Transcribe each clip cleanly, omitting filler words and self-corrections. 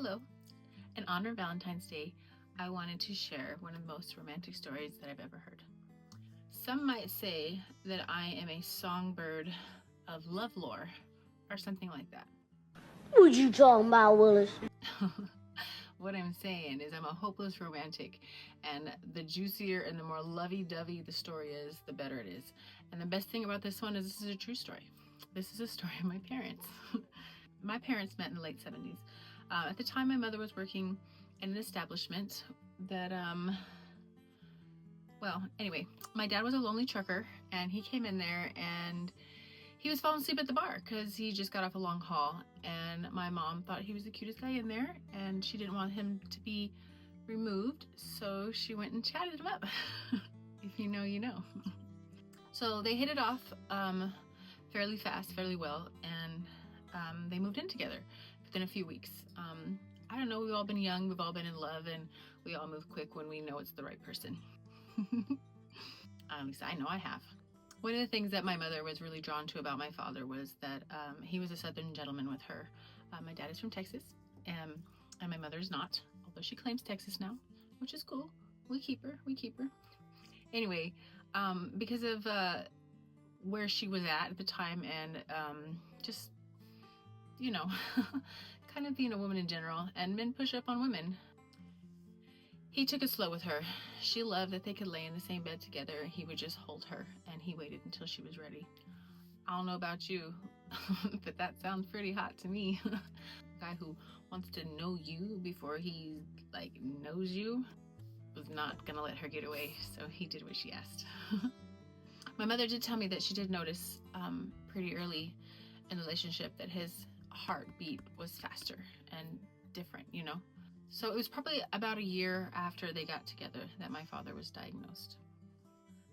Hello. In honor of Valentine's Day, I wanted to share one of the most romantic stories that I've ever heard. Some might say that I am a songbird of love lore or something like that. What you talking about, Willis? What I'm saying is I'm a hopeless romantic, and the juicier and the more lovey-dovey the story is, the better it is. And the best thing about this one is this is a true story. This is a story of my parents. My parents met in the late 70s. At the time, my mother was working in an establishment that, anyway, my dad was a lonely trucker, and he came in there and he was falling asleep at the bar because he just got off a long haul, and my mom thought he was the cutest guy in there, and she didn't want him to be removed, so she went and chatted him up. If you know, you know. So they hit it off fairly fast, fairly well, and they moved in together within a few weeks. I don't know, we've all been young, we've all been in love, and we all move quick when we know it's the right person. At least I know I have. One of the things that my mother was really drawn to about my father was that he was a Southern gentleman with her. My dad is from Texas, and my mother is not, although she claims Texas now, which is cool. We keep her. Anyway, because of where she was at the time, and just, you know, kind of being a woman in general, and men push up on women, he took it slow with her. She loved that they could lay in the same bed together. He would just hold her, and he waited until she was ready. I don't know about you, but that sounds pretty hot to me. A guy who wants to know you before he, knows you was not gonna let her get away, so he did what she asked. My mother did tell me that she did notice pretty early in the relationship that his heartbeat was faster and different, you know? So it was probably about a year after they got together that my father was diagnosed.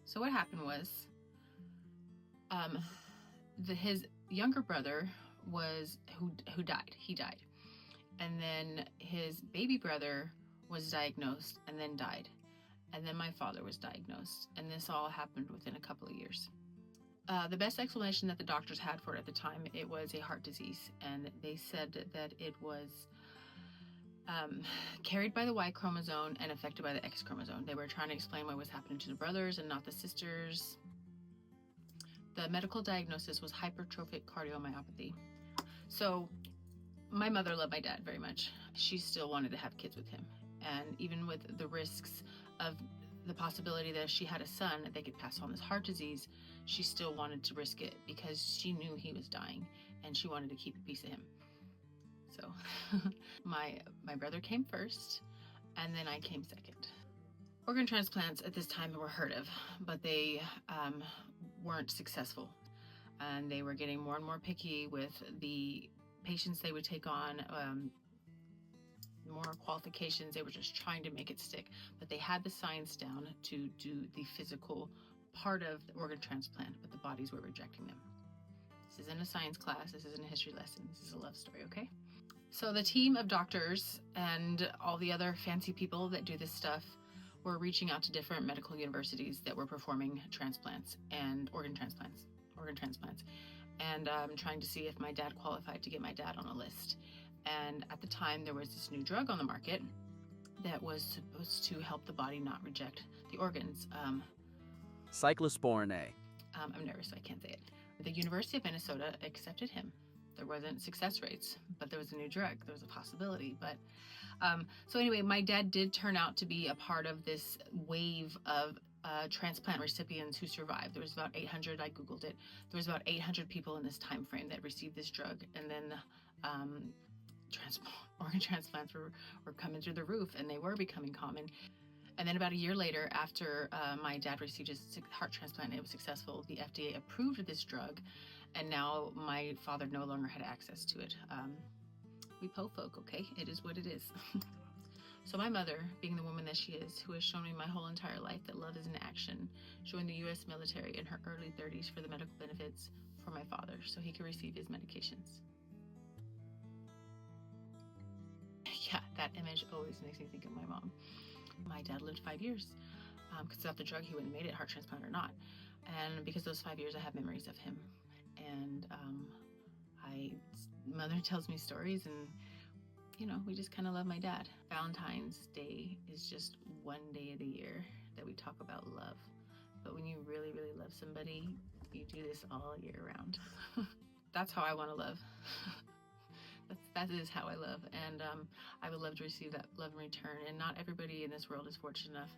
So what happened was, his younger brother was who died. He died, and then his baby brother was diagnosed and then died, and then my father was diagnosed, and this all happened within a couple of years. The best explanation that the doctors had for it at the time, it was a heart disease, and they said that it was carried by the Y chromosome and affected by the X chromosome. They were trying to explain what was happening to the brothers and not the sisters. The medical diagnosis was hypertrophic cardiomyopathy. So my mother loved my dad very much. She still wanted to have kids with him. And even with the risks of the possibility that if she had a son, they could pass on this heart disease, she still wanted to risk it because she knew he was dying and she wanted to keep a piece of him. So my brother came first, and then I came second. Organ transplants at this time were heard of, but they weren't successful, and they were getting more and more picky with the patients they would take on, more qualifications. They were just trying to make it stick, but they had the science down to do the physical part of the organ transplant, but the bodies were rejecting them. This isn't a science class, this isn't a history lesson, this is a love story, okay? So the team of doctors and all the other fancy people that do this stuff were reaching out to different medical universities that were performing transplants and organ transplants, and trying to see if my dad qualified to get my dad on a list. And at the time, there was this new drug on the market that was supposed to help the body not reject the organs. Cyclosporin A. I'm nervous, so I can't say it. The University of Minnesota accepted him. There wasn't success rates, but there was a new drug. There was a possibility. But so anyway, my dad did turn out to be a part of this wave of transplant recipients who survived. There was about 800. I Googled it. There was about 800 people in this time frame that received this drug, and then organ transplants were coming through the roof, and they were becoming common. And then about a year later, after my dad received his heart transplant and it was successful, the FDA approved this drug, and now my father no longer had access to it. We po folk, okay? It is what it is. So my mother, being the woman that she is, who has shown me my whole entire life that love is in action, joined the U.S. military in her early 30s for the medical benefits for my father so he could receive his medications. Yeah, that image always makes me think of my mom. My dad lived 5 years because without the drug he wouldn't have made it, heart transplant or not. And because those 5 years I have memories of him. And mother tells me stories, and we just kind of love my dad. Valentine's Day is just one day of the year that we talk about love. But when you really, really love somebody, you do this all year round. That's how I want to love. That is how I love. And I would love to receive that love in return. And not everybody in this world is fortunate enough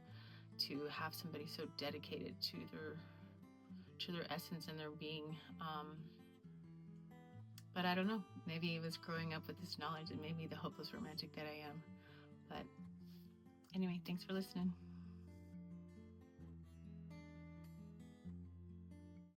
to have somebody so dedicated to their essence and their being. But I don't know. Maybe it was growing up with this knowledge and made me the hopeless romantic that I am. But anyway, thanks for listening.